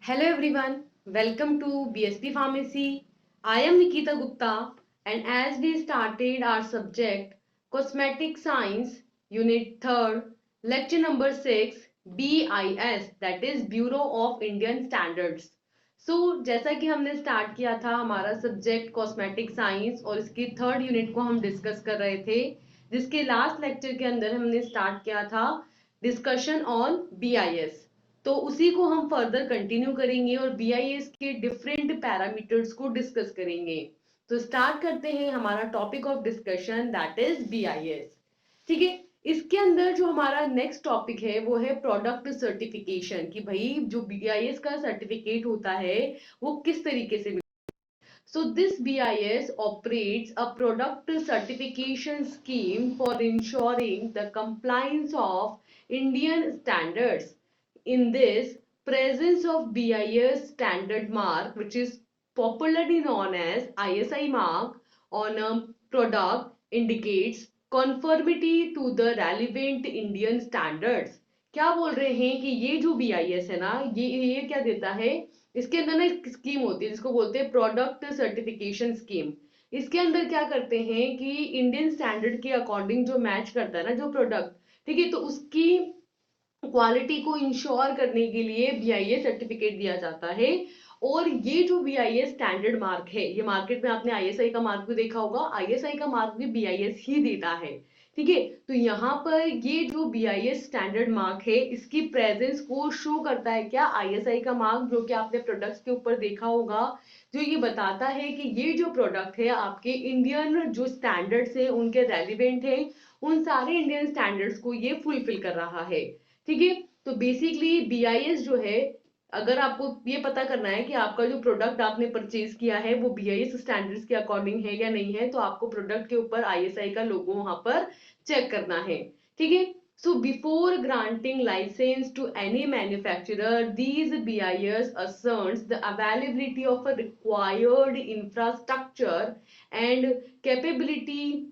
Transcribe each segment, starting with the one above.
Hello everyone, welcome to BSP Pharmacy. I am Nikita Gupta, and as we started our subject Cosmetic Science Unit 3rd, lecture number 6 BIS, that is Bureau of Indian Standards. जैसा कि हमने start किया था हमारा subject cosmetic science और इसकी third unit को हम डिस्कस कर रहे थे, जिसके लास्ट लेक्चर के अंदर हमने स्टार्ट किया था डिस्कशन ऑन बीआईएस। तो उसी को हम फर्दर कंटिन्यू करेंगे और बीआईएस के डिफरेंट पैरामीटर्स को डिस्कस करेंगे। तो स्टार्ट करते हैं हमारा topic of discussion, that is BIS. ठीक है, इसके अंदर जो हमारा नेक्स्ट टॉपिक है वो है प्रोडक्ट सर्टिफिकेशन, कि भाई जो बीआईएस का सर्टिफिकेट होता है वो किस तरीके से। So this BIS operates a product certification scheme for ensuring the compliance of Indian standards. In this, presence of BIS standard mark, which is popularly known as ISI mark, on a product indicates conformity to the relevant Indian standards. क्या बोल रहे हैं कि ये जो BIS है ना, ये क्या देता है, इसके अंदर ना एक स्कीम होती है जिसको बोलते हैं प्रोडक्ट सर्टिफिकेशन स्कीम। इसके अंदर क्या करते हैं कि इंडियन स्टैंडर्ड के अकॉर्डिंग जो मैच करता है ना जो प्रोडक्ट, ठीक है, तो उसकी क्वालिटी को इंश्योर करने के लिए बीआईएस सर्टिफिकेट दिया जाता है। और ये जो बीआईएस स्टैंडर्ड मार्क है, ये मार्केट में आपने आईएसआई का मार्क भी देखा होगा, आईएसआई का मार्क भी बीआईएस ही देता है। ठीक है, तो यहाँ पर ये जो बीआईएस स्टैंडर्ड मार्क है इसकी प्रेजेंस को शो करता है क्या, आईएसआई का मार्क, जो कि आपने प्रोडक्ट्स के ऊपर देखा होगा, जो ये बताता है कि ये जो प्रोडक्ट है आपके इंडियन जो स्टैंडर्ड्स है उनके रेलिवेंट है, उन सारे इंडियन स्टैंडर्ड्स को ये फुलफिल कर रहा है। ठीक है, तो बेसिकली बीआईएस जो है, अगर आपको ये पता करना है कि आपका जो प्रोडक्ट आपने परचेज किया है वो बीआईएस स्टैंडर्ड्स के अकॉर्डिंग है या नहीं है, तो आपको प्रोडक्ट के ऊपर आईएसआई का लोगो वहां पर चेक करना है। ठीक है, so before granting license to any manufacturer, these BIS asserts the availability of a required infrastructure and capability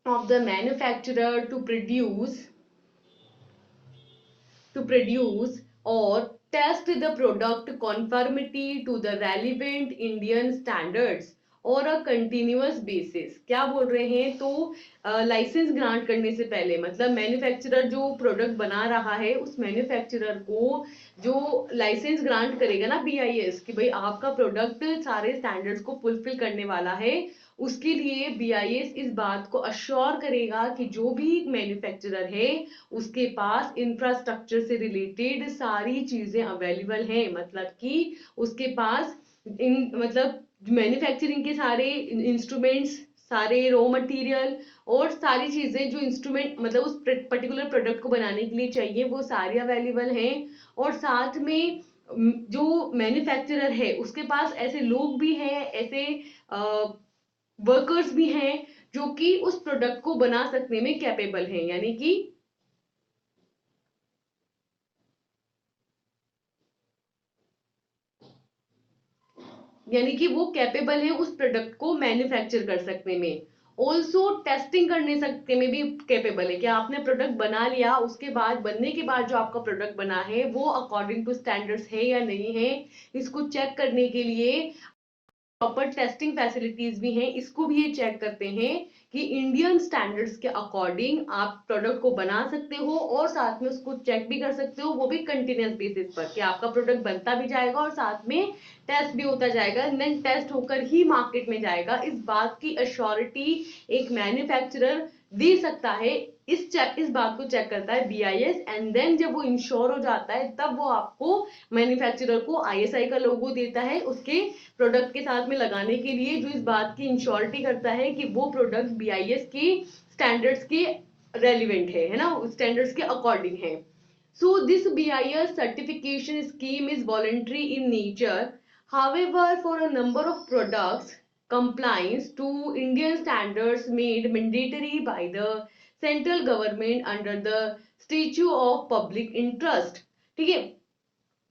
of the manufacturer to produce or test the product conformity to the relevant Indian standards और a continuous basis. क्या बोल रहे हैं, तो licence grant करने से पहले, मतलब मैन्युफैक्चरर जो प्रोडक्ट बना रहा है उस मैन्युफैक्चरर को जो लाइसेंस ग्रांट करेगा ना बीआईएस, कि भाई आपका प्रोडक्ट सारे स्टैंडर्ड्स को फुलफिल करने वाला है, उसके लिए बीआईएस इस बात को अश्योर करेगा कि जो भी मैन्युफैक्चरर है उसके पास इंफ्रास्ट्रक्चर से रिलेटेड सारी चीजें अवेलेबल हैं, मतलब कि उसके पास मतलब मैन्युफैक्चरिंग के सारे इंस्ट्रूमेंट्स, सारे रॉ मटेरियल और सारी चीजें जो इंस्ट्रूमेंट मतलब उस पर्टिकुलर प्रोडक्ट को बनाने के लिए चाहिए वो सारे अवेलेबल हैं। और साथ में जो मैन्युफैक्चरर है उसके पास ऐसे लोग भी हैं, ऐसे वर्कर्स भी हैं जो कि उस प्रोडक्ट को बना सकने में कैपेबल हैं, यानी कि वो कैपेबल है उस प्रोडक्ट को मैन्युफैक्चर कर सकने में। ऑल्सो टेस्टिंग करने सकते में भी कैपेबल है कि आपने प्रोडक्ट बना लिया, उसके बाद बनने के बाद जो आपका प्रोडक्ट बना है वो अकॉर्डिंग टू स्टैंडर्ड्स है या नहीं है, इसको चेक करने के लिए प्रॉपर टेस्टिंग फैसिलिटीज भी हैं। इसको भी ये चेक करते हैं कि इंडियन स्टैंडर्ड्स के अकॉर्डिंग आप प्रोडक्ट को बना सकते हो और साथ में उसको चेक भी कर सकते हो, वो भी कंटिन्यूअस बेसिस पर, कि आपका प्रोडक्ट बनता भी जाएगा और साथ में टेस्ट भी होता जाएगा, देन टेस्ट होकर ही मार्केट में जाएगा। इस बात की अश्योरिटी एक मैन्युफैक्चरर दे सकता है, इस बात को चेक करता है बीआईएस, एंड देन जब वो इंश्योर हो जाता है तब वो आपको मैन्युफैक्चरर को आईएसआई का लोगो देता है उसके प्रोडक्ट के साथ में लगाने के लिए, जो इस बात की इंश्योरिटी करता है कि वो प्रोडक्ट बीआईएस के स्टैंडर्ड्स के रेलिवेंट है ना, स्टैंडर्ड्स के अकॉर्डिंग है। So this BIS certification scheme is voluntary in nature. However, for a number of products, compliance to Indian standards made mandatory by the central government under the statute of public interest. ठीक है,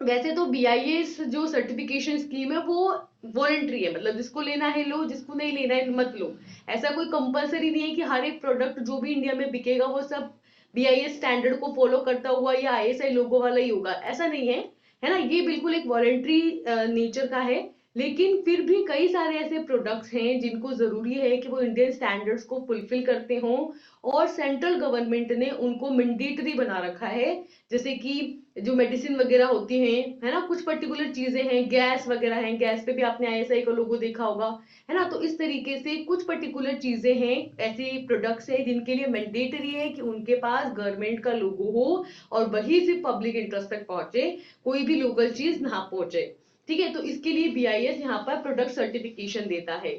वैसे तो BIS जो certification scheme है वो voluntary है, मतलब जिसको लेना है लो, जिसको नहीं लेना है मत लो। ऐसा कोई कंपलसरी नहीं है कि हर एक प्रोडक्ट जो भी इंडिया में बिकेगा वो सब बीआईएस स्टैंडर्ड को फॉलो करता हुआ या आईएसआई लोगो वाला ही होगा, ऐसा नहीं है, है ना, ये बिल्कुल एक वॉलेंट्री नेचर का है, लेकिन फिर भी कई सारे ऐसे प्रोडक्ट्स हैं जिनको जरूरी है कि वो इंडियन स्टैंडर्ड्स को फुलफिल करते हों, और सेंट्रल गवर्नमेंट ने उनको मैंडेटरी बना रखा है। जैसे कि जो मेडिसिन वगैरह होती हैं, है ना, कुछ पर्टिकुलर चीजें हैं, गैस वगैरह हैं, गैस पे भी आपने आईएसआई का लोगो देखा होगा, है ना। तो इस तरीके से कुछ पर्टिकुलर चीजें हैं, ऐसे प्रोडक्ट्स हैं जिनके लिए मैंडेटरी है कि उनके पास गवर्नमेंट का लोगो हो, और वही सिर्फ पब्लिक इंटरेस्ट तक पहुंचे, कोई भी लोकल चीज ना पहुंचे। ठीक है, तो इसके लिए बीआईएस यहाँ पर प्रोडक्ट सर्टिफिकेशन देता है।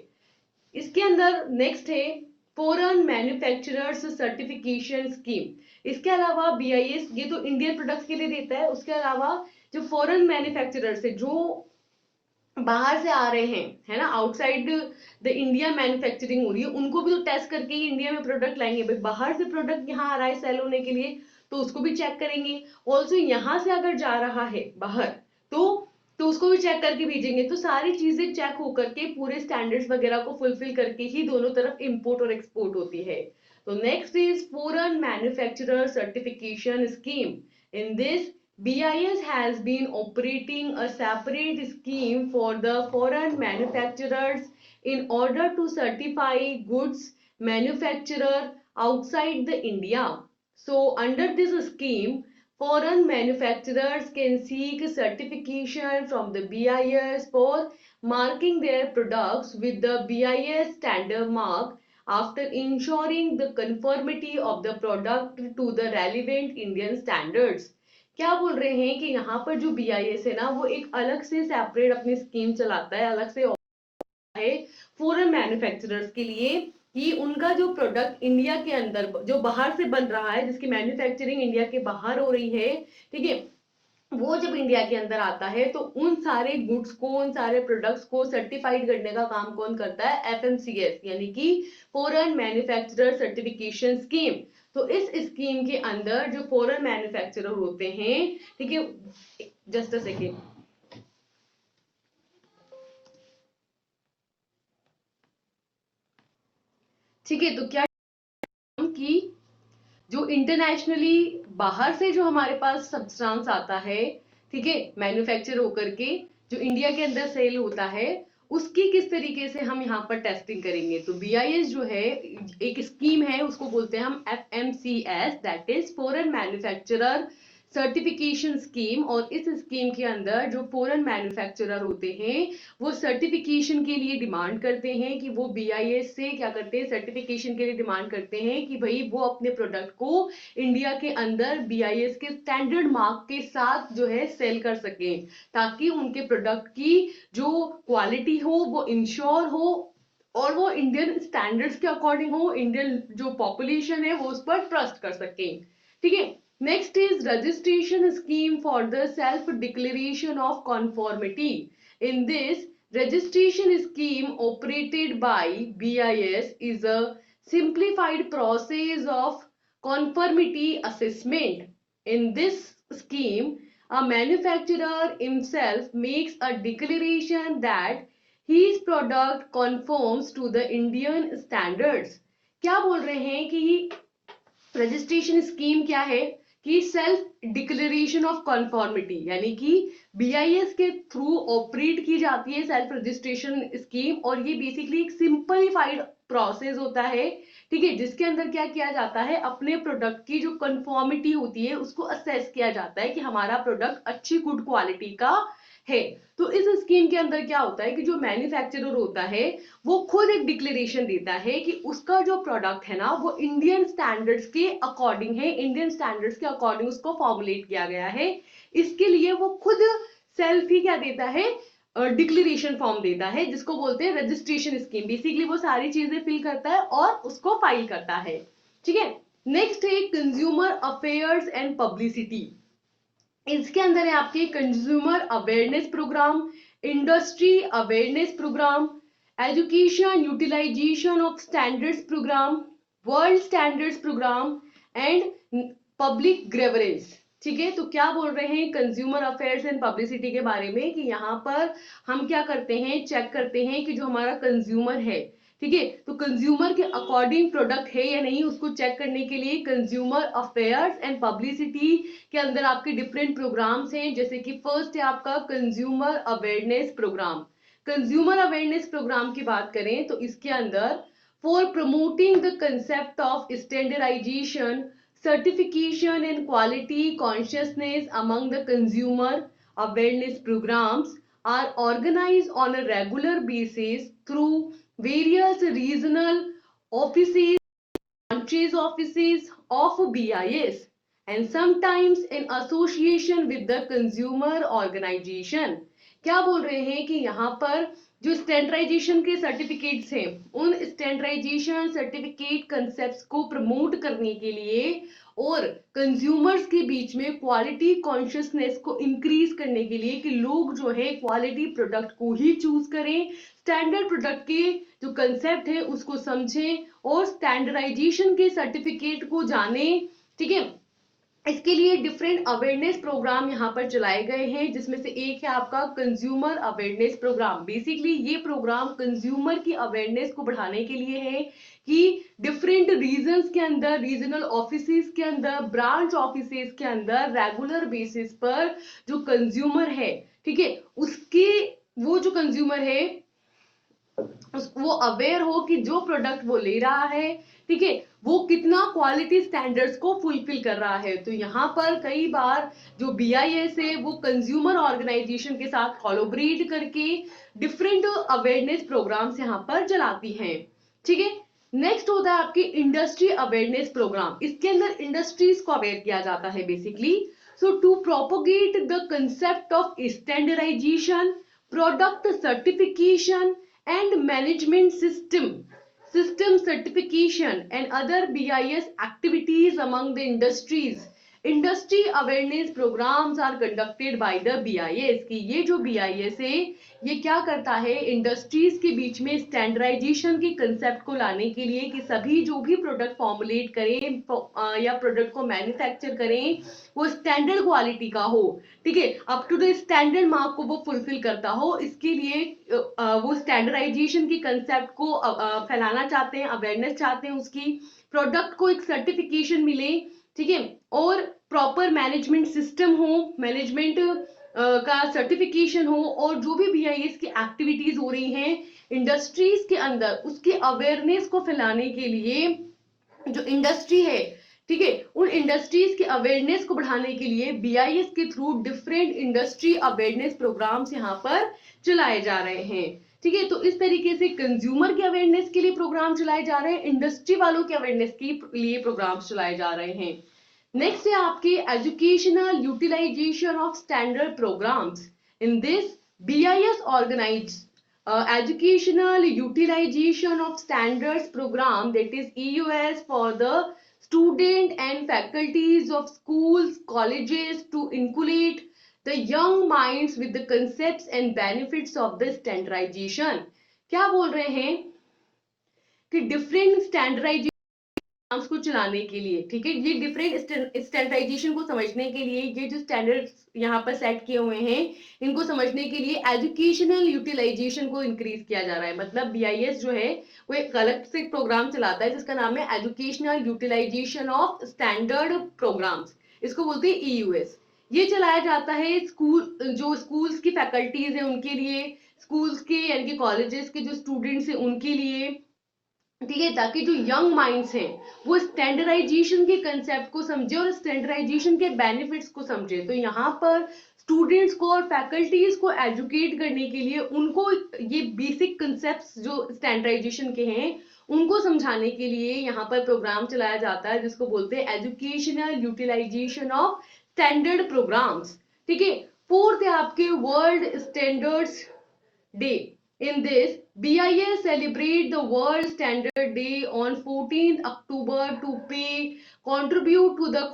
इसके अंदर नेक्स्ट है फॉरेन मैन्युफैक्चरर्स सर्टिफिकेशन स्कीम। इसके अलावा बीआईएस ये तो इंडियन प्रोडक्ट्स के लिए देता है, उसके अलावा जो फॉरेन मैन्युफैक्चरर्स है, जो बाहर से आ रहे हैं, है ना, आउटसाइड द इंडिया मैन्युफैक्चरिंग हो रही है, उनको भी तो टेस्ट करके ही इंडिया में प्रोडक्ट लाएंगे। भाई बाहर से प्रोडक्ट यहाँ आ रहा है सेल होने के लिए, तो उसको भी चेक करेंगे। ऑल्सो यहाँ से अगर जा रहा है बाहर, तो उसको भी चेक करके भेजेंगे। तो सारी चीजें चेक होकर के पूरे स्टैंडर्ड्स वगैरह को फुलफिल करके ही दोनों तरफ इंपोर्ट और एक्सपोर्ट होती है। तो next is foreign manufacturer certification scheme. In this BIS has been operating a separate scheme for the foreign manufacturers in order to certify goods manufacturer outside the India. So under this scheme, foreign manufacturers can seek certification from the BIS for marking their products with the BIS standard mark after ensuring the conformity of the product to the relevant Indian standards. क्या बोल रहे हैं कि यहाँ पर जो BIS है ना, वो एक अलग से सेपरेट अपनी स्कीम चलाता है, अलग से है फॉरेन मैन्युफैक्चरर्स के लिए, कि उनका जो प्रोडक्ट इंडिया के अंदर जो बाहर से बन रहा है, जिसकी मैन्युफैक्चरिंग इंडिया के बाहर हो रही है, ठीक है, वो जब इंडिया के अंदर आता है तो उन सारे गुड्स को, उन सारे प्रोडक्ट्स को सर्टिफाइड करने का काम कौन करता है? एफएमसीएस, यानी कि फॉरेन मैन्युफैक्चरर सर्टिफिकेशन स्कीम। तो इस स्कीम के अंदर जो फॉरेन मैन्युफैक्चरर होते हैं, ठीक है, जस्ट अ सेकेंड, ठीक है, तो क्या कि जो इंटरनेशनली बाहर से जो हमारे पास सब्सटेंस आता है, ठीक है, मैन्युफैक्चर होकर के जो इंडिया के अंदर सेल होता है, उसकी किस तरीके से हम यहाँ पर टेस्टिंग करेंगे। तो बीआईएस जो है एक स्कीम है, उसको बोलते हैं हम FMCS, that is foreign manufacturer certification scheme. और इस स्कीम के अंदर जो फॉरेन मैन्युफैक्चरर होते हैं, वो सर्टिफिकेशन के लिए डिमांड करते हैं कि वो बीआईएस से क्या करते हैं, सर्टिफिकेशन के लिए डिमांड करते हैं कि भाई वो अपने प्रोडक्ट को इंडिया के अंदर बीआईएस के स्टैंडर्ड मार्क के साथ जो है सेल कर सकें, ताकि उनके प्रोडक्ट की जो क्वालिटी हो वो इंश्योर हो, और वो इंडियन स्टैंडर्ड्स के अकॉर्डिंग हो, इंडियन जो पॉपुलेशन है वो उस पर ट्रस्ट कर सके। ठीक है, next is registration scheme for the self declaration of conformity. In this registration scheme operated by BIS is a simplified process of conformity assessment. In this scheme, a manufacturer himself makes a declaration that his product conforms to the Indian standards. क्या बोल रहे हैं कि registration scheme क्या है कि self declaration of कॉन्फॉर्मिटी, यानी कि बीआईएस के थ्रू ऑपरेट की जाती है सेल्फ रजिस्ट्रेशन स्कीम। और ये बेसिकली एक सिंपलीफाइड प्रोसेस होता है, ठीक है, जिसके अंदर क्या किया जाता है, अपने प्रोडक्ट की जो कन्फॉर्मिटी होती है उसको असेस किया जाता है कि हमारा प्रोडक्ट अच्छी गुड क्वालिटी का है। तो इस स्कीम के अंदर क्या होता है कि जो मैन्युफैक्चरर होता है वो खुद एक डिक्लेरेशन देता है कि उसका जो प्रोडक्ट है ना वो इंडियन स्टैंडर्ड्स के अकॉर्डिंग है, इंडियन स्टैंडर्ड्स के अकॉर्डिंग उसको फॉर्मुलेट किया गया है। इसके लिए वो खुद सेल्फ ही क्या देता है, डिक्लेरेशन फॉर्म देता है, जिसको बोलते हैं रजिस्ट्रेशन स्कीम। बेसिकली वो सारी चीजें फिल करता है और उसको फाइल करता है। ठीक है, नेक्स्ट है कंज्यूमर अफेयर्स एंड पब्लिसिटी। इसके अंदर है आपके consumer awareness programme, industry awareness programme, education utilization of standards programme, world standards programme and public grievance. ठीक है, तो क्या बोल रहे हैं कंज्यूमर अफेयर्स एंड पब्लिसिटी के बारे में कि यहाँ पर हम क्या करते हैं, चेक करते हैं कि जो हमारा कंज्यूमर है, ठीक है, तो कंज्यूमर के अकॉर्डिंग प्रोडक्ट है या नहीं उसको चेक करने के लिए कंज्यूमर अफेयर्स एंड पब्लिसिटी के अंदर आपके डिफरेंट प्रोग्राम्स हैं, जैसे कि फर्स्ट है आपका consumer awareness programme. Consumer awareness programme की बात करें तो इसके अंदर for promoting the concept of standardization, certification and quality consciousness among the consumer, awareness programs are organized on a regular basis through various regional offices, branches offices of BIS, and sometimes in association with the consumer organization। क्या बोल रहे हैं कि यहाँ पर जो standardisation के certificates हैं उन स्टैंडर्डाइजेशन सर्टिफिकेट कंसेप्ट्स को प्रमोट करने के लिए और कंज्यूमर्स के बीच में क्वालिटी कॉन्शियसनेस को इंक्रीज करने के लिए कि लोग जो है क्वालिटी प्रोडक्ट को ही चूज करें, स्टैंडर्ड प्रोडक्ट के जो कंसेप्ट है उसको समझें और स्टैंडर्डाइजेशन के सर्टिफिकेट को जाने। ठीक है, इसके लिए डिफरेंट अवेयरनेस प्रोग्राम यहाँ पर चलाए गए हैं, जिसमें से एक है आपका कंज्यूमर अवेयरनेस प्रोग्राम। बेसिकली ये प्रोग्राम कंज्यूमर की अवेयरनेस को बढ़ाने के लिए है कि डिफरेंट रीजन्स के अंदर, रीजनल ऑफिसेस के अंदर, ब्रांच ऑफिसेस के अंदर रेगुलर बेसिस पर जो कंज्यूमर है, ठीक है, उसके वो जो कंज्यूमर है वो अवेयर हो कि जो प्रोडक्ट वो ले रहा है, ठीक है, वो कितना क्वालिटी स्टैंडर्ड्स को फुलफिल कर रहा है। तो यहाँ पर कई बार जो BIS है वो कंज्यूमर ऑर्गेनाइजेशन के साथ कोलैबोरेट करके डिफरेंट अवेयरनेस प्रोग्राम्स यहाँ पर चलाती हैं। ठीक है, नेक्स्ट होता है आपकी इंडस्ट्री अवेयरनेस प्रोग्राम। इसके अंदर इंडस्ट्रीज को अवेयर किया जाता है basically. So to propagate the concept of standardization, product certification and management system certification and other BIS activities among the industries, industry awareness programs are conducted by the BIS। कि ये जो BIS है ये क्या करता है, इंडस्ट्रीज के बीच में स्टैंडर्डाइजेशन के कंसेप्ट को लाने के लिए कि सभी जो भी प्रोडक्ट फॉर्मुलेट करें या प्रोडक्ट को मैन्युफैक्चर करें वो स्टैंडर्ड क्वालिटी का हो, ठीक है, up to the standard mark को वो फुलफिल करता हो। इसके लिए वो स्टैंडर्डाइजेशन की कंसेप्ट को फैलाना चाहते हैं, अवेयरनेस चाहते हैं, उसकी प्रोडक्ट को एक सर्टिफिकेशन मिले, ठीक है, और प्रॉपर मैनेजमेंट सिस्टम हो, मैनेजमेंट का सर्टिफिकेशन हो, और जो भी BIS की एक्टिविटीज हो रही हैं इंडस्ट्रीज के अंदर उसके अवेयरनेस को फैलाने के लिए जो इंडस्ट्री है, ठीक है, उन इंडस्ट्रीज के अवेयरनेस को बढ़ाने के लिए BIS के through different industry awareness programmes यहाँ पर चलाए जा रहे हैं। ठीक है, तो इस तरीके से कंज्यूमर के अवेयरनेस के लिए प्रोग्राम चलाए जा रहे हैं, इंडस्ट्री वालों के अवेयरनेस के लिए प्रोग्राम्स चलाए जा रहे हैं। नेक्स्ट है आपके educational utilization of standard programmes. In this BIS organize educational utilization of standards program, that is EUS, for the student and faculties of schools, colleges to inculcate the young minds with the concepts and benefits of the standardization। क्या बोल रहे हैं कि different standardisation को चलाने के लिए, ठीक है, ये डिफरेंट स्टैंडर्डाइजेशन को समझने के लिए ये जो स्टैंडर्ड्स यहाँ पर सेट किए हुए हैं इनको समझने के लिए एजुकेशनल यूटिलाइजेशन को इंक्रीज किया जा रहा है। मतलब BIS जो है वो एक अलग से प्रोग्राम चलाता है जिसका नाम है educational utilization of standard programmes, इसको बोलते हैं EUS। ये चलाया जाता है जो स्कूल्स की फैकल्टीज है उनके लिए, स्कूल्स के यानी कि कॉलेजेस के जो स्टूडेंट्स हैं उनके लिए, ठीक है, ताकि जो यंग माइंड्स हैं वो स्टैंडर्डाइजेशन के कंसेप्ट को समझे और स्टैंडर्डाइजेशन के बेनिफिट्स को समझे। तो यहाँ पर स्टूडेंट्स को और फैकल्टीज को एजुकेट करने के लिए उनको ये बेसिक कंसेप्ट्स जो स्टैंडर्डाइजेशन के हैं उनको समझाने के लिए यहाँ पर प्रोग्राम चलाया जाता है जिसको बोलते हैं educational utilization of standard programmes. ठीक है, फोर्थ है आपके world standards day. In this, BIS celebrate the World Standard Day on 14th October to contribute to the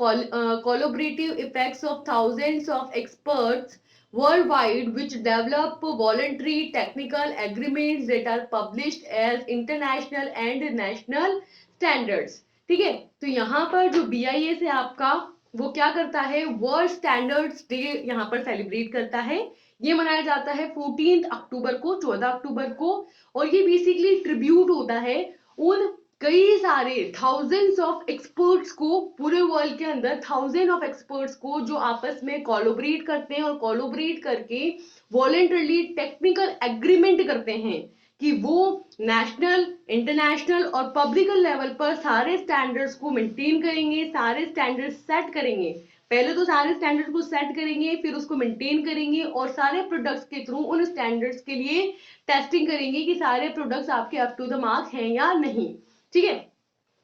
collaborative effects of thousands of experts worldwide which develop voluntary technical agreements that are published as international and national standards। ठीक है, तो यहाँ पर जो BIS है आपका वो क्या करता है, वर्ल्ड स्टैंडर्ड्स डे यहाँ पर सेलिब्रेट करता है। ये मनाया जाता है 14 अक्टूबर को, 14 अक्टूबर को। और ये बेसिकली ट्रिब्यूट होता है उन कई सारे थाउजेंड्स ऑफ एक्सपर्ट्स को, पूरे वर्ल्ड के अंदर थाउजेंड ऑफ एक्सपर्ट्स को जो आपस में कोलैबोरेट करते हैं और कोलैबोरेट करके वॉलंटरली टेक्निकल एग्रीमेंट करते हैं कि वो नेशनल, इंटरनेशनल और पब्लिक लेवल पर सारे स्टैंडर्ड्स को मेंटेन करेंगे, सारे स्टैंडर्ड्स सेट करेंगे। पहले तो सारे स्टैंडर्ड्स को सेट करेंगे, फिर उसको मेंटेन करेंगे और सारे प्रोडक्ट्स के थ्रू उन स्टैंडर्ड्स के लिए टेस्टिंग करेंगे कि सारे प्रोडक्ट्स आपके अप टू द मार्क हैं या नहीं। ठीक है,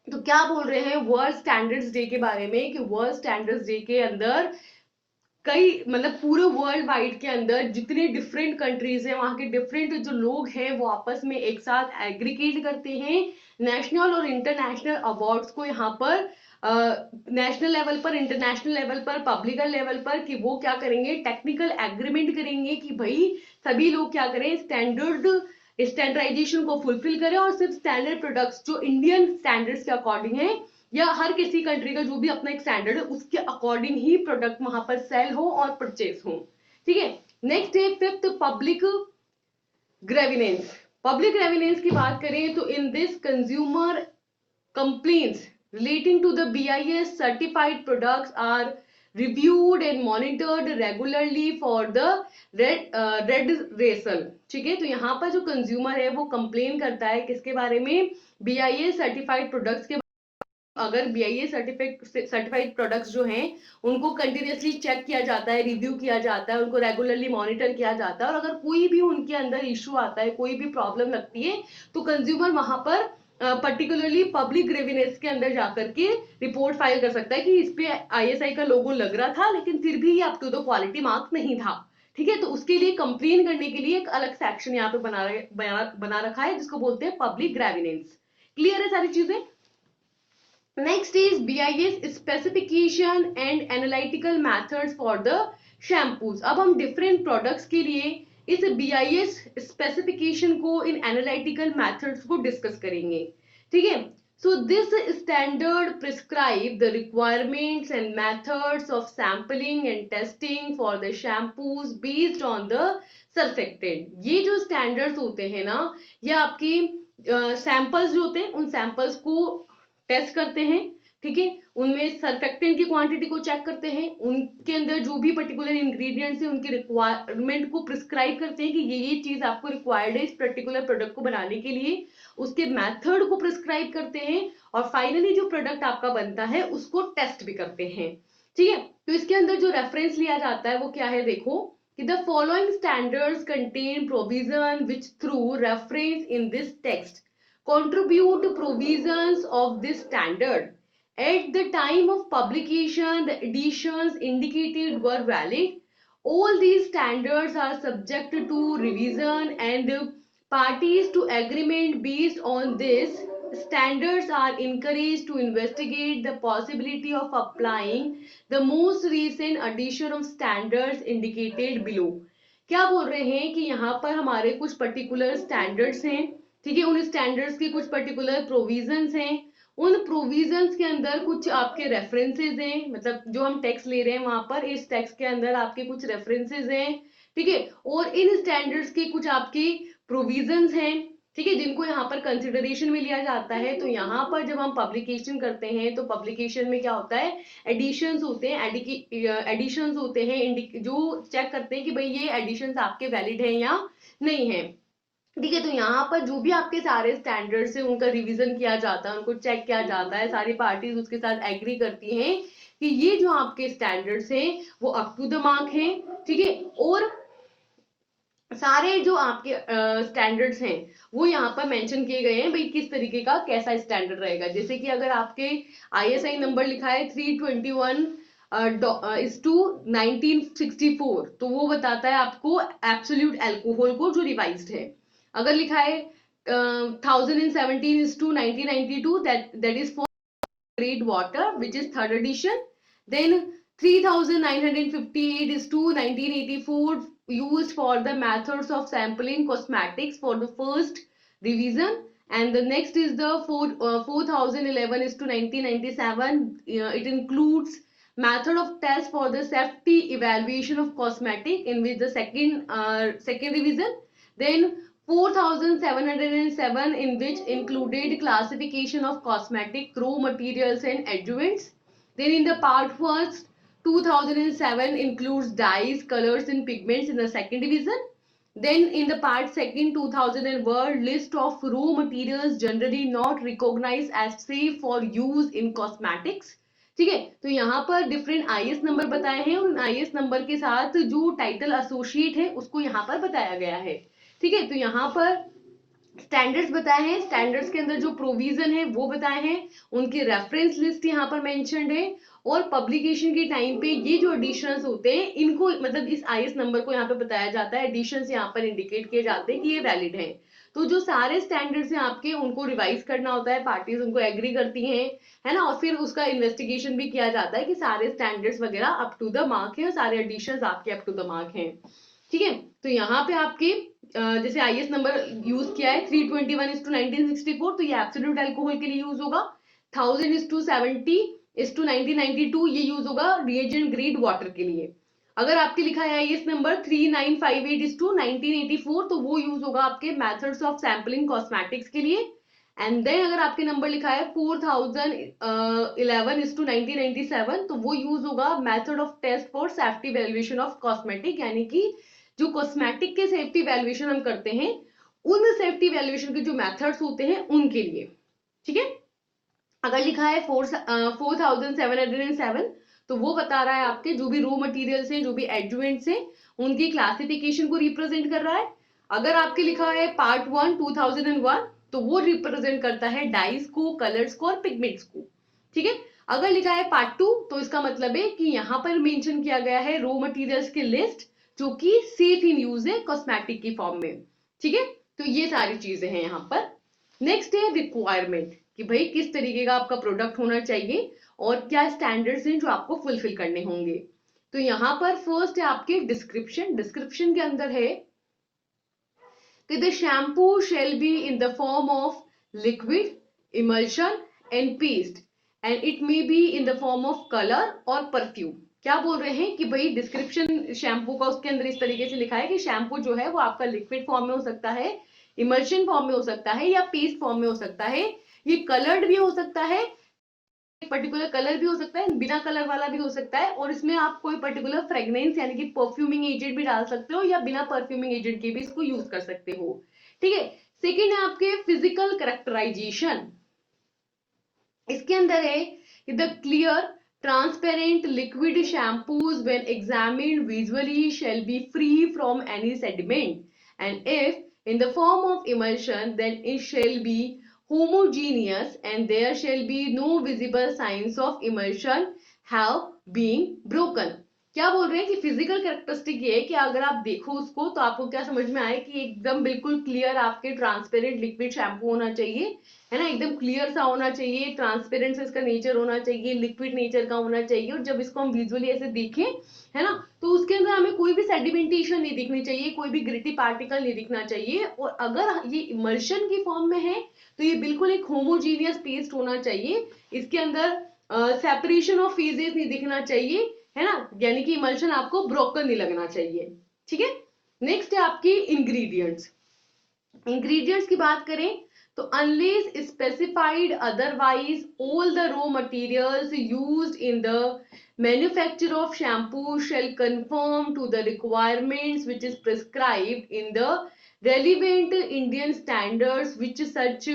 तो क्या बोल रहे हैं वर्ल्ड स्टैंडर्ड्स डे के बारे में कि वर्ल्ड स्टैंडर्ड्स डे के अंदर कई, मतलब पूरे वर्ल्ड वाइड के अंदर जितने डिफरेंट कंट्रीज हैं, वहां के डिफरेंट जो लोग हैं वो आपस में एक साथ एग्रीगेट करते हैं नेशनल और इंटरनेशनल अवार्ड्स को, यहाँ पर नेशनल लेवल पर, इंटरनेशनल लेवल पर, पब्लिक लेवल पर, कि वो क्या करेंगे, टेक्निकल एग्रीमेंट करेंगे कि भाई सभी लोग क्या करें, स्टैंडर्डाइजेशन को फुलफिल करें और सिर्फ स्टैंडर्ड प्रोडक्ट्स जो इंडियन स्टैंडर्ड्स के अकॉर्डिंग है या हर किसी कंट्री का जो भी अपना एक स्टैंडर्ड है उसके अकॉर्डिंग ही प्रोडक्ट वहां पर सेल हो और परचेस हो। ठीक है, नेक्स्ट है फिफ्थ, पब्लिक ग्रेविनेंस। पब्लिक ग्रेविनेंस की बात करें तो in this consumer complaints relating to the BIS certified products are reviewed and monitored regularly for the red racial। ठीक है, तो यहाँ पर जो कंज्यूमर है वो कंप्लेन करता है किसके बारे में, BIS सर्टिफाइड प्रोडक्ट्स के। अगर BIS सर्टिफाइड प्रोडक्ट्स जो हैं उनको कंटिन्यूसली चेक किया जाता है, रिव्यू किया जाता है, उनको रेगुलरली मॉनिटर किया जाता है और अगर कोई भी उनके अंदर इश्यू आता है, कोई भी प्रॉब्लम लगती है तो कंज्यूमर वहां पर पर्टिकुलरली पब्लिक ग्रीवेंस के अंदर जाकर के रिपोर्ट फाइल कर सकता है कि इस पे ISI का लोगो लग रहा था लेकिन फिर भी ये up to the quality mark नहीं था। ठीक है, तो उसके लिए कंप्लेन करने के लिए एक अलग सेक्शन यहाँ पे बना रखा है जिसको बोलते हैं पब्लिक ग्रीवेंस। क्लियर है सारी चीजें? Next is BIS specification and analytical methods for the shampoos। अब हम different products के लिए इस BIS specification को, इन analytical methods को discuss करेंगे। ठीक है, so this standard prescribe the requirements and methods of sampling and testing for the shampoos based on the surfactant। ये जो standards होते हैं ना, ये आपकी samples जो होते हैं उन samples को टेस्ट करते हैं। ठीक है, उनमें सरफेक्टेंट की क्वांटिटी को चेक करते हैं, उनके अंदर जो भी पर्टिकुलर इंग्रेडिएंट्स है उनकी रिक्वायरमेंट को प्रिस्क्राइब करते हैं कि ये चीज आपको रिक्वायर्ड है इस पर्टिकुलर प्रोडक्ट को बनाने के लिए, उसके मेथड को प्रिस्क्राइब करते हैं और फाइनली जो प्रोडक्ट आपका बनता है उसको टेस्ट भी करते हैं। ठीक है, तो इसके अंदर जो रेफरेंस लिया जाता है वो क्या है, देखो कि the following standards contain provision which through reference in this text contribute to provisions of this standard at the time of publication the editions indicated were valid। All these standards are subject to revision and parties to agreement based on this standards are encouraged to investigate the possibility of applying the most recent edition of standards indicated below। क्या बोल रहे हैं कि यहाँ पर हमारे कुछ particular standards हैं। ठीक है, उन स्टैंडर्ड्स के कुछ पर्टिकुलर प्रोविजंस हैं, उन प्रोविजंस के अंदर कुछ आपके रेफरेंसेस हैं, मतलब जो हम टेक्स्ट ले रहे हैं वहां पर इस टेक्स्ट के अंदर आपके कुछ रेफरेंसेस हैं। ठीक है, और इन स्टैंडर्ड्स के कुछ आपके प्रोविजंस हैं। ठीक है, जिनको यहाँ पर कंसिडरेशन में लिया जाता है। तो यहाँ पर जब हम पब्लिकेशन करते हैं तो पब्लिकेशन में क्या होता है, एडिशंस होते हैं, एडिशंस होते हैं जो चेक करते हैं कि भाई ये एडिशंस आपके वैलिड हैं या नहीं है। ठीक है, तो यहाँ पर जो भी आपके सारे स्टैंडर्ड्स है उनका रिवीजन किया जाता है, उनको चेक किया जाता है, सारी पार्टीज उसके साथ एग्री करती हैं कि ये जो आपके स्टैंडर्ड्स हैं वो अप टू द मार्क हैं। ठीक है, और सारे जो आपके स्टैंडर्ड्स हैं वो यहाँ पर मेंशन किए गए हैं, भाई किस तरीके का कैसा स्टैंडर्ड रहेगा। जैसे कि अगर आपके ISI नंबर लिखा है 321 इस टू 1964 तो वो बताता है आपको एब्सोल्यूट अल्कोहल को जो रिवाइज्ड है। अगर लिखा है 1017 is to 1992 that is for grade water which is third edition, then 3958 is to 1984 used for the methods of sampling cosmetics for the first revision, and the next is the 4011 is to 1997, it includes method of test for the safety evaluation of cosmetic in which the second revision. Then 4707 in which included classification of cosmetic raw materials and adjuvants. Then in the part first 2007 includes dyes, colors and pigments in the second division. Then in the part second 2001 list of raw materials generally not recognized as safe for use in cosmetics. ठीक है, तो यहाँ पर different IS number बताए हैं और IS number के साथ जो टाइटल एसोसिएट है उसको यहाँ पर बताया गया है। ठीक है, तो यहाँ पर स्टैंडर्ड्स बताए हैं, स्टैंडर्ड्स के अंदर जो प्रोविजन है वो बताए हैं, उनकी रेफरेंस लिस्ट यहाँ पर मेंशन्ड है और पब्लिकेशन के टाइम पे ये जो एडिशंस होते हैं इनको मतलब इस आईएस नंबर को यहाँ पे बताया जाता है, एडिशंस यहाँ पर इंडिकेट किए जाते हैं कि ये वैलिड है। तो जो सारे स्टैंडर्ड्स हैं आपके उनको रिवाइज करना होता है, पार्टीज उनको एग्री करती हैं, है ना, और फिर उसका इन्वेस्टिगेशन भी किया जाता है कि सारे स्टैंडर्ड्स वगैरह अप टू द मार्क है और सारे एडिशंस आपके अप टू द मार्क हैं। ठीक है, तो यहाँ पे आपके जैसे आईएस नंबर यूज किया है 321:1964, तो ये एब्सोल्यूट अल्कोहल के लिए यूज होगा। 1000:70:1992 ये यूज होगा रिएजेंट ग्रेड वाटर के लिए। अगर आपके लिखा है आईएस नंबर 3958:1984 तो वो यूज होगा आपके मेथड्स ऑफ सैंपलिंग कॉस्मेटिक्स के लिए। एंड देन अगर आपके नंबर लिखा है 4011:1997 तो वो यूज होगा method of test for safety valuation of cosmetic, यानी कि जो कॉस्मेटिक के सेफ्टी वैल्यूएशन हम करते हैं उन सेफ्टी वैल्यूएशन के जो मेथड्स होते हैं उनके लिए। ठीक है, अगर लिखा है 4707 तो वो बता रहा है आपके जो भी रॉ मटेरियल्स हैं, जो भी एडजुवेंट्स हैं, उनकी क्लासिफिकेशन को रिप्रेजेंट कर रहा है। अगर आपके लिखा है पार्ट 1 2001 तो वो रिप्रेजेंट करता है डाइस को, कलर्स को और पिगमेंट्स को। ठीक है, अगर लिखा है पार्ट 2 तो इसका मतलब है कि यहाँ पर मेंशन किया गया है रॉ मटेरियल्स की लिस्ट जो कि सेफ इन यूज है कॉस्मेटिक की फॉर्म में। ठीक है, तो ये सारी चीजें हैं यहाँ पर। नेक्स्ट है रिक्वायरमेंट कि भाई किस तरीके का आपका प्रोडक्ट होना चाहिए और क्या स्टैंडर्ड्स हैं जो आपको फुलफिल करने होंगे। तो यहाँ पर फर्स्ट है आपके डिस्क्रिप्शन। डिस्क्रिप्शन के अंदर है कि the shampoo shall be in the form of liquid, emulsion and paste and it may be in the form of colour और परफ्यूम। क्या बोल रहे हैं कि भाई डिस्क्रिप्शन शैम्पू का उसके अंदर इस तरीके से लिखा है कि शैम्पू जो है वो आपका लिक्विड फॉर्म में हो सकता है, इमल्शन फॉर्म में हो सकता है या पेस्ट फॉर्म में हो सकता है, ये कलर्ड भी हो सकता है, एक पर्टिकुलर कलर भी हो सकता है, बिना कलर वाला भी हो सकता है, और इसमें आप कोई पर्टिकुलर फ्रेग्रेंस यानी कि परफ्यूमिंग एजेंट भी डाल सकते हो या बिना परफ्यूमिंग एजेंट के भी इसको यूज कर सकते हो। ठीक है, सेकेंड है आपके फिजिकल कैरेक्टराइजेशन। इसके अंदर है कि the clear transparent liquid shampoos when examined visually shall be free from any sediment and if in the form of emulsion then it shall be homogeneous and there shall be no visible signs of emulsion have been broken। क्या बोल रहे हैं कि physical characteristic ये है कि अगर आप देखो उसको तो आपको क्या समझ में आए कि एकदम बिल्कुल क्लियर आपके ट्रांसपेरेंट लिक्विड शैम्पू होना चाहिए, है ना, एकदम क्लियर सा होना चाहिए, ट्रांसपेरेंट से इसका नेचर होना चाहिए, लिक्विड नेचर का होना चाहिए, और जब इसको हम विजुअली ऐसे देखें, है ना, तो उसके अंदर हमें कोई भी सेडिमेंटेशन नहीं दिखनी चाहिए, कोई भी ग्रिटी पार्टिकल नहीं दिखना चाहिए, और अगर ये इमल्शन की फॉर्म में है तो ये बिल्कुल एक होमोजीनियस पेस्ट होना चाहिए, इसके अंदर सेपरेशन ऑफ फेजेस नहीं दिखना चाहिए, है ना, यानी कि इमल्शन आपको ब्रोकन नहीं लगना चाहिए। ठीक है, नेक्स्ट है आपकी इंग्रेडिएंट्स। इंग्रेडिएंट्स की बात करें तो unless specified otherwise all the raw materials used in the manufacture of shampoo shall conform to the requirements which is prescribed in the relevant Indian standards which such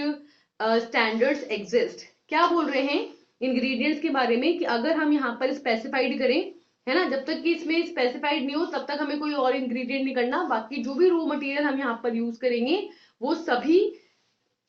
standards exist। क्या बोल रहे हैं ingredients के बारे में कि अगर हम यहाँ पर स्पेसिफाइड करें, है ना, जब तक कि इसमें स्पेसिफाइड नहीं हो तब तक हमें कोई और इंग्रेडिएंट नहीं करना, बाकी जो भी रॉ मटेरियल हम यहाँ पर यूज करेंगे वो सभी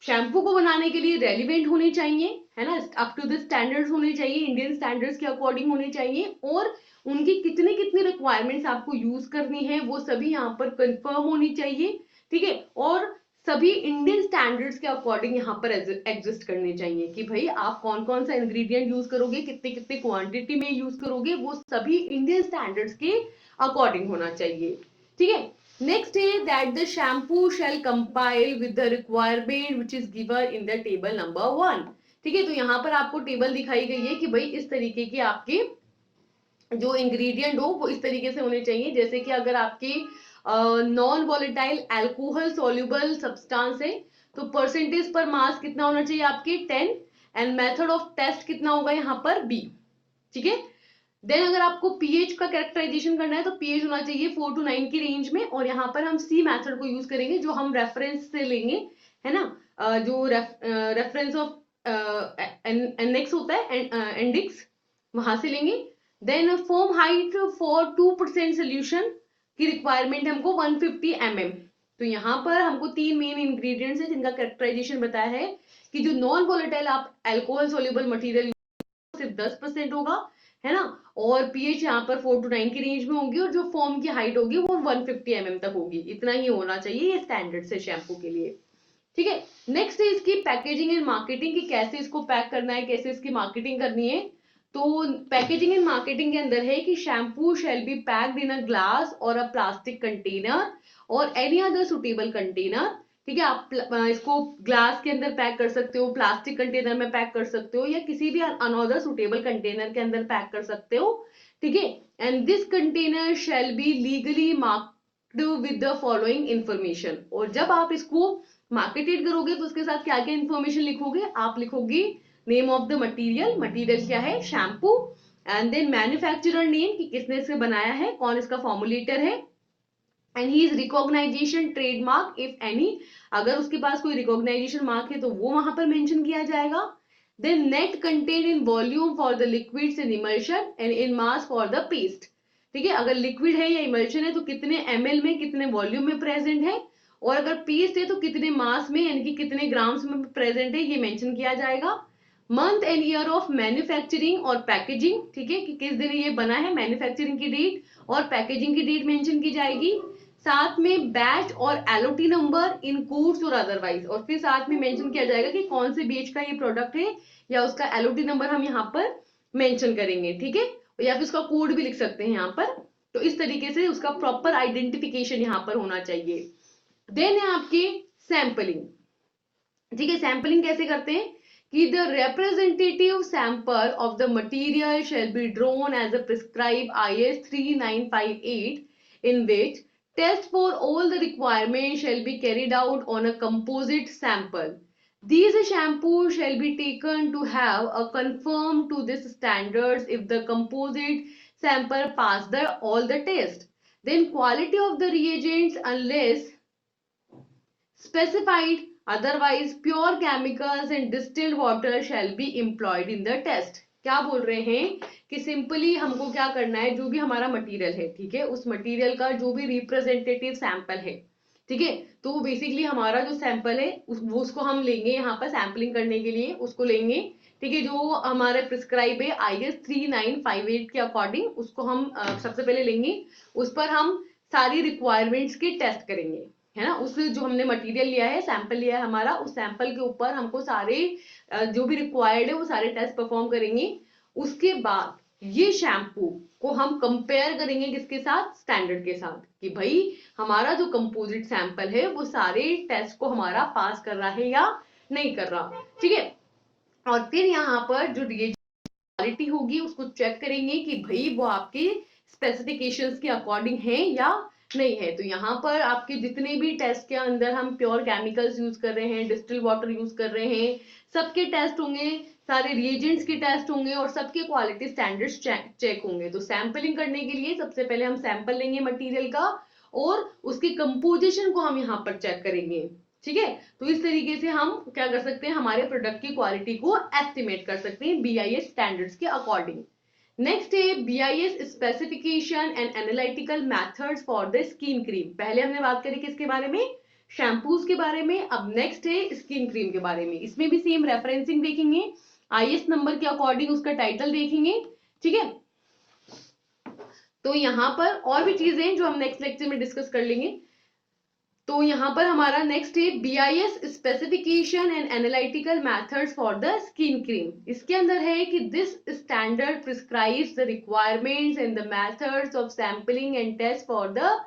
शैम्पू को बनाने के लिए रेलिवेंट होने चाहिए, है ना, अप टू द स्टैंडर्ड्स होने चाहिए, इंडियन स्टैंडर्ड्स के अकॉर्डिंग होने चाहिए, और उनकी कितने कितने रिक्वायरमेंट्स आपको यूज करनी है वो सभी यहाँ पर कंफर्म होनी चाहिए। ठीक है, और सभी इंडियन स्टैंडर्ड्स के अकॉर्डिंग यहाँ पर एग्जिस्ट करने चाहिए कि भाई आप कौन कौन सा इंग्रेडिएंट यूज करोगे, कितने कितने क्वांटिटी में यूज करोगे, वो सभी इंडियन स्टैंडर्ड्स के अकॉर्डिंग होना चाहिए। ठीक है, next is that the shampoo shall compile with the requirement which is given in the table number 1। ठीक है, तो यहाँ पर आपको टेबल दिखाई गई है कि भाई इस तरीके की आपकी जो इंग्रेडिएंट हो वो इस तरीके से होने चाहिए, जैसे कि अगर आपकी non volatile alcohol soluble substance है तो परसेंटेज पर मास कितना होना चाहिए आपके 10, एंड मेथड ऑफ टेस्ट कितना होगा यहाँ पर बी। ठीक है। देन अगर आपको पीएच का कैरेक्टराइजेशन करना है तो पीएच होना चाहिए 4 to 9 की रेंज में, और यहाँ पर हम सी मेथड को यूज करेंगे जो हम रेफरेंस से लेंगे, है ना। जो रेफरेंस ऑफ एनेक्स होता है, एंडिक्स, वहां से लेंगे। Then foam height for 2% solution की रिक्वायरमेंट हमको 150 mm। तो यहाँ पर हमको तीन मेन इंग्रेडिएंट्स है जिनका कैरेक्टराइजेशन बताया है कि जो नॉन वोलेटाइल आप अल्कोहल सोल्यूबल मटेरियल सिर्फ 10% होगा, है ना, और पीएच यहाँ पर 4 to 9 की रेंज में होगी, और जो फोम की हाइट होगी वो 150 mm तक होगी। इतना ही होना चाहिए ये स्टैंडर्ड से शैम्पू के लिए। ठीक है। नेक्स्ट है इसकी पैकेजिंग एंड मार्केटिंग, कि कैसे इसको पैक करना है, कैसे इसकी मार्केटिंग करनी है। तो पैकेजिंग एंड मार्केटिंग के अंदर है कि shampoo shall be packed in a glass और अ प्लास्टिक कंटेनर और एनी अदर सुटेबल कंटेनर। ठीक है, आप इसको ग्लास के अंदर पैक कर सकते हो, प्लास्टिक कंटेनर में पैक कर सकते हो, या किसी भी अनदर सुटेबल कंटेनर के अंदर पैक कर सकते हो। ठीक है। And this container shall be legally marked with the following information. और जब आप इसको मार्केटेड करोगे तो उसके साथ क्या क्या इंफॉर्मेशन लिखोगे, आप लिखोगे name of the material, material क्या है, shampoo, and then manufacturer name कि किसने इसे बनाया है, कौन इसका फॉर्मुलेटर है, and he is recognization trademark if any, अगर उसके पास कोई रिकॉग्नाइजेशन मार्क है तो वो वहां पर मेंशन किया जाएगा। Then net content in volume for the liquids in emulsion and in mass for the paste. ठीक है, अगर लिक्विड है या इमल्शन है तो कितने ml में, कितने वॉल्यूम में प्रेजेंट है, और अगर पेस्ट है तो कितने मास में यानी कि कितने ग्राम्स में प्रेजेंट है, ये मेंशन किया जाएगा। Month and year of manufacturing और पैकेजिंग, ठीक है, कि किस दिन ये बना है, मैन्युफैक्चरिंग की डेट और पैकेजिंग की डेट मेंशन की जाएगी। साथ में बैच और एलओटी नंबर इन कोड्स और अदरवाइज, और फिर साथ में मेंशन किया जाएगा कि कौन से बैच का ये प्रोडक्ट है, या उसका एलओटी नंबर हम यहाँ पर मेंशन करेंगे। ठीक है, या फिर उसका कोड भी लिख सकते हैं यहाँ पर। तो इस तरीके से उसका प्रॉपर आइडेंटिफिकेशन यहाँ पर होना चाहिए। देन है आपकी सैंपलिंग। ठीक है, सैंपलिंग कैसे करते हैं कि the representative sample of the material shall be drawn as a prescribed IS 3958 in which test for all the requirements shall be carried out on a composite sample. These shampoos shall be taken to have a confirmed to this standards if the composite sample pass all the test. Then quality of the reagents unless specified otherwise pure chemicals and distilled water shall be employed in the test। क्या बोल रहे हैं कि simply हमको क्या करना है, जो भी हमारा मटेरियल है, ठीक है, उस मटेरियल का जो भी रिप्रेजेंटेटिव सैंपल है, ठीक है, तो वो बेसिकली हमारा जो सैंपल है वो उसको हम लेंगे यहाँ पर सैंपलिंग करने के लिए, उसको लेंगे। ठीक है, जो हमारे प्रिस्क्राइब है IS 3958 के अकॉर्डिंग उसको हम सबसे पहले लेंगे, उस पर हम सारी रिक्वायरमेंट्स के टेस्ट करेंगे, है ना। उस जो हमने मटेरियल लिया है, सैंपल लिया है हमारा, उस सैंपल के ऊपर हमको सारे जो भी रिक्वायर्ड है वो सारे टेस्ट परफॉर्म करेंगे। उसके बाद ये शैम्पू को हम कंपेयर करेंगे किसके साथ, स्टैंडर्ड के साथ, कि भाई हमारा जो कंपोजिट सैंपल है वो सारे टेस्ट को हमारा पास कर रहा है या नहीं कर रहा। ठीक है, और फिर यहाँ पर जो क्वालिटी होगी उसको चेक करेंगे कि भाई वो आपके स्पेसिफिकेशंस के अकॉर्डिंग है या नहीं है। तो यहाँ पर आपके जितने भी टेस्ट के अंदर हम प्योर केमिकल्स यूज कर रहे हैं, डिस्टिल वाटर यूज कर रहे हैं, सबके टेस्ट होंगे, सारे रिएजेंट्स के टेस्ट होंगे, और सबके क्वालिटी स्टैंडर्ड्स चेक होंगे। तो सैंपलिंग करने के लिए सबसे पहले हम सैंपल लेंगे मटेरियल का, और उसके कंपोजिशन को हम यहाँ पर चेक करेंगे। ठीक है, तो इस तरीके से हम क्या कर सकते हैं, हमारे प्रोडक्ट की क्वालिटी को एस्टिमेट कर सकते हैं BIS स्टैंडर्ड्स के अकॉर्डिंग। नेक्स्ट है BIS specification and analytical methods for the skin cream. पहले हमने बात करी किसके बारे में, शैम्पूज के बारे में, अब नेक्स्ट है स्किन क्रीम के बारे में। इसमें भी सेम रेफरेंसिंग देखेंगे, IS नंबर के अकॉर्डिंग उसका टाइटल देखेंगे। ठीक है, तो यहाँ पर और भी चीजें जो हम नेक्स्ट लेक्चर में डिस्कस कर लेंगे। तो यहाँ पर हमारा नेक्स्ट है BIS specification and analytical methods for the skin cream. इसके अंदर है कि this standard prescribes the requirements and the methods of sampling and test for the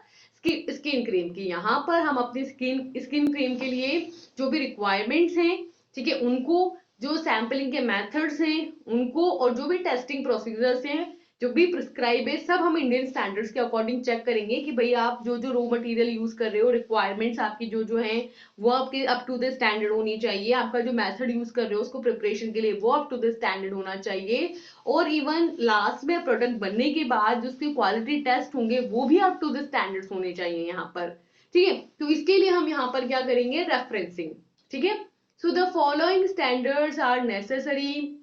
skin cream, की यहाँ पर हम अपनी स्किन क्रीम के लिए जो भी रिक्वायरमेंट्स हैं, ठीक है, उनको, जो सैंपलिंग के मेथड्स हैं उनको, और जो भी टेस्टिंग प्रोसीजर्स हैं, जो भी प्रिस्क्राइब है सब हम इंडियन स्टैंडर्ड्स के अकॉर्डिंग चेक करेंगे कि भाई आप जो जो रॉ मटेरियल यूज कर रहे हो, रिक्वायरमेंट्स आपकी जो जो है वो आपके अप टू द स्टैंडर्ड होनी चाहिए, आपका जो मेथड यूज कर रहे हो उसको प्रिपरेशन के लिए वो अप टू द स्टैंडर्ड होना चाहिए, और इवन लास्ट में प्रोडक्ट बनने के बाद जो उसके क्वालिटी टेस्ट होंगे वो भी अप टू द स्टैंडर्ड्स होने चाहिए यहाँ पर। ठीक है, तो इसके लिए हम यहाँ पर क्या करेंगे, रेफरेंसिंग। ठीक है, so the following standards are necessary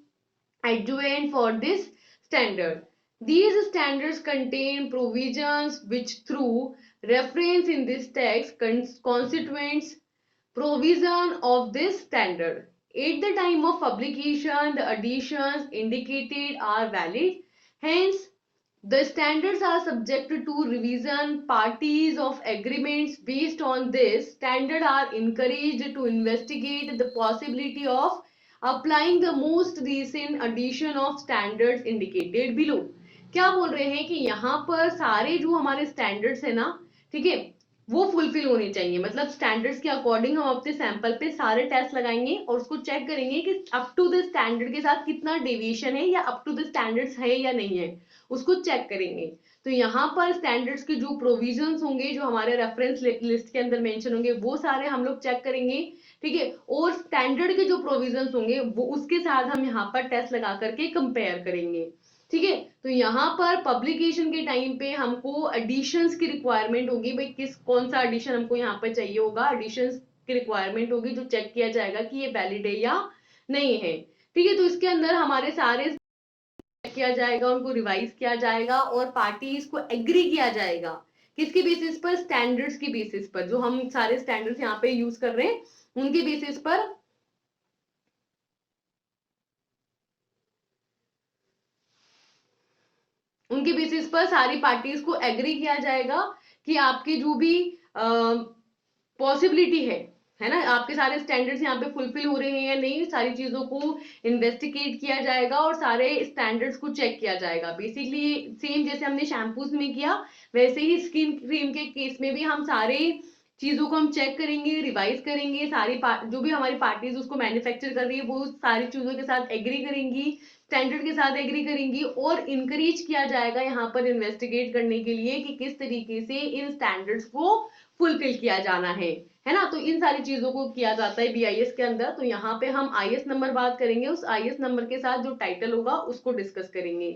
adjuvant for this standard. These standards contain provisions which, through reference in this text, constitutes provision of this standard. At the time of publication, the additions indicated are valid. Hence, the standards are subjected to revision. Parties of agreements based on this standard are encouraged to investigate the possibility of applying the most recent addition of standards indicated below. क्या बोल रहे हैं कि यहाँ पर सारे जो हमारे स्टैंडर्ड्स है ना, ठीक है, वो फुलफिल होने चाहिए। मतलब स्टैंडर्ड्स के अकॉर्डिंग हम अपने सैंपल पे सारे टेस्ट लगाएंगे और उसको चेक करेंगे कि अप टू द स्टैंडर्ड के साथ कितना डेविएशन है या अप टू द स्टैंडर्ड्स है या नहीं है, उसको चेक करेंगे। तो यहाँ पर स्टैंडर्ड्स के जो प्रोविजंस होंगे जो हमारे रेफरेंस लिस्ट के अंदर मेंशन होंगे वो सारे हम लोग चेक करेंगे। ठीक है, और स्टैंडर्ड के जो प्रोविजंस होंगे वो उसके साथ हम यहाँ पर टेस्ट लगा करके कंपेयर करेंगे। ठीक है, तो यहाँ पर पब्लिकेशन के टाइम पे हमको एडिशंस की रिक्वायरमेंट होगी, भाई किस कौन सा एडिशन हमको यहाँ पर चाहिए होगा, एडिशंस की रिक्वायरमेंट होगी जो चेक किया जाएगा कि ये वैलिड है या नहीं है। ठीक है, तो इसके अंदर हमारे सारे किया जाएगा, उनको रिवाइज किया जाएगा और पार्टीज को एग्री किया जाएगा। किसके बेसिस पर, स्टैंडर्ड्स की बेसिस पर, जो हम सारे स्टैंडर्ड्स यहाँ पे यूज कर रहे हैं उनके बेसिस पर सारी पार्टीज को एग्री किया जाएगा कि आपकी जो भी पॉसिबिलिटी है ना, आपके सारे स्टैंडर्ड्स यहाँ पे फुलफिल हो रहे हैं या नहीं, सारी चीजों को इन्वेस्टिगेट किया जाएगा और सारे स्टैंडर्ड्स को चेक किया जाएगा। बेसिकली सेम जैसे हमने शैम्पूज में किया वैसे ही स्किन क्रीम के केस में भी हम सारे चीजों को हम चेक करेंगे, रिवाइज करेंगे, सारी जो भी हमारी पार्टीज उसको मैन्युफैक्चर कर रही है वो सारी चीजों के साथ एग्री करेंगी, स्टैंडर्ड के साथ एग्री करेंगी और इंकरेज किया जाएगा यहाँ पर इन्वेस्टिगेट करने के लिए कि किस तरीके से इन स्टैंडर्ड्स को फुलफिल किया जाना है ना। तो इन सारी चीजों को किया जाता है बीआईएस के अंदर। तो यहाँ पे हम आईएस नंबर बात करेंगे, उस आईएस नंबर के साथ जो टाइटल होगा उसको डिस्कस करेंगे।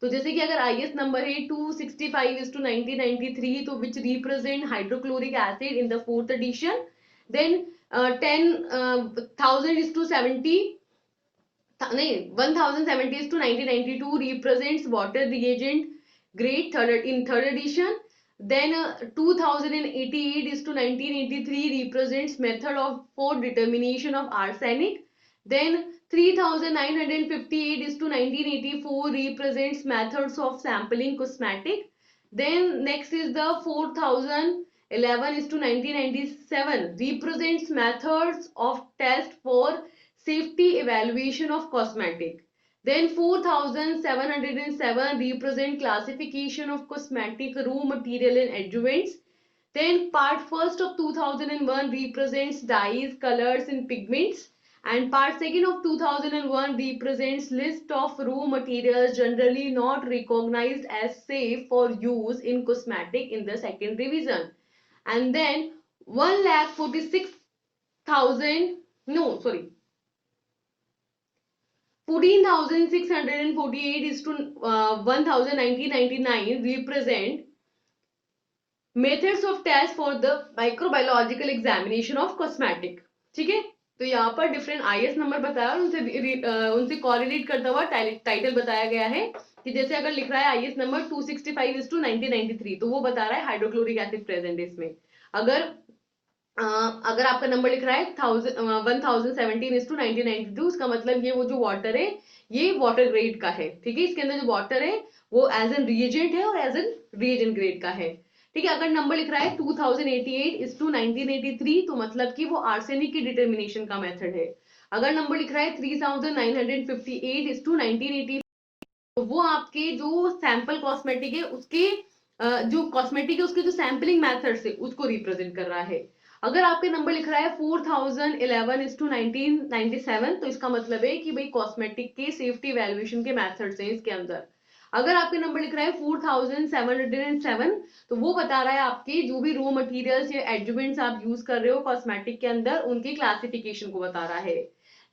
तो जैसे कि अगर आईएस नंबर है 265/1993 तो which represent hydrochloric acid in the fourth edition, then 10,000/70 नहीं 1070/1992 represents water reagent grade third edition, then 2088/1983 represents method of for determination of arsenic, then 3958/1984 represents methods of sampling cosmetic, then next is the 4011/1997 represents methods of test for safety evaluation of cosmetic, then 4707 represent classification of cosmetic raw material and adjuvants, then part first of 2001 represents dyes, colors and pigments, and part second of 2001 represents list of raw materials generally not recognized as safe for use in cosmetic in the second revision, and then 1,46,000 no sorry 14,648 is to 1,1999 represent methods of test for the microbiological examination of cosmetic। ठीक है, तो यहाँ पर different IS number बताया और उनसे कॉरिलेट करता हुआ टाइटल बताया गया है कि जैसे अगर लिख रहा है आईएस नंबर 265/1993 तो वो बता रहा है हाइड्रोक्लोरिक एसिड प्रेजेंट इसमें। अगर आपका नंबर लिख रहा है 1017/1992 उसका मतलब ये वो जो वाटर है ये वाटर ग्रेड का है। ठीक है, इसके अंदर जो वाटर है वो एज एन रिएजेंट है और एज एन रिएजेंट ग्रेड का है। ठीक है, अगर नंबर लिख रहा है 2088/1983 तो मतलब कि वो आर्सेनिक की डिटर्मिनेशन का मेथड है। अगर नंबर लिख रहा है 3958/1980 तो वो आपके जो सैंपल कॉस्मेटिक है उसके जो कॉस्मेटिक है उसके जो सैम्पलिंग मेथड से उसको रिप्रेजेंट कर रहा है। अगर आपके नंबर लिख रहा है 4011/1997 तो इसका मतलब है कि भाई कॉस्मेटिक के सेफ्टी वैल्यूएशन के मेथड्स हैं इसके अंदर। अगर आपके नंबर लिख रहा है 4707, तो वो बता रहा है आपके जो भी रॉ मटेरियल्स या एडजुवेंट्स आप यूज कर रहे हो कॉस्मेटिक के अंदर, उनके क्लासिफिकेशन को बता रहा है।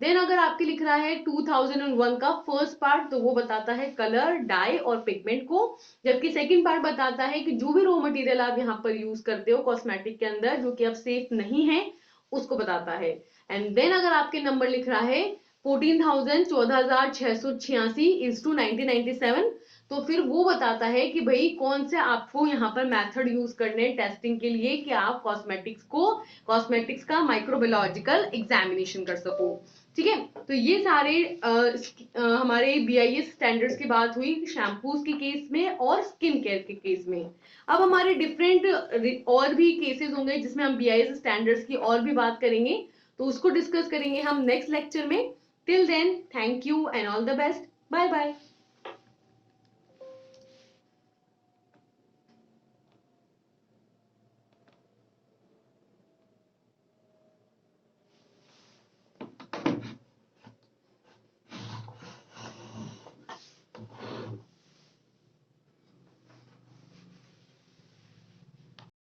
देन अगर आपके लिख रहा है 2001 का फर्स्ट पार्ट, तो वो बताता है कलर, डाई और पिगमेंट को, जबकि सेकंड पार्ट बताता है कि जो भी रॉ मटेरियल आप यहाँ पर यूज करते हो कॉस्मेटिक के अंदर जो कि अब सेफ नहीं है, उसको बताता है। एंड देन अगर आपके नंबर लिख रहा है 14,686 इज टू 1997, तो फिर वो बताता है कि भाई कौन से आपको यहाँ पर मेथड यूज करने टेस्टिंग के लिए कि आप कॉस्मेटिक्स का माइक्रोबायोलॉजिकल एग्जामिनेशन कर सको। ठीक है, तो ये सारे हमारे BIS स्टैंडर्ड्स की बात हुई शैम्पूज के केस में और स्किन केयर के केस में। अब हमारे डिफरेंट और भी केसेस होंगे जिसमें हम BIS स्टैंडर्ड्स की और भी बात करेंगे, तो उसको डिस्कस करेंगे हम नेक्स्ट लेक्चर में। Till then, thank you and all the best, bye bye.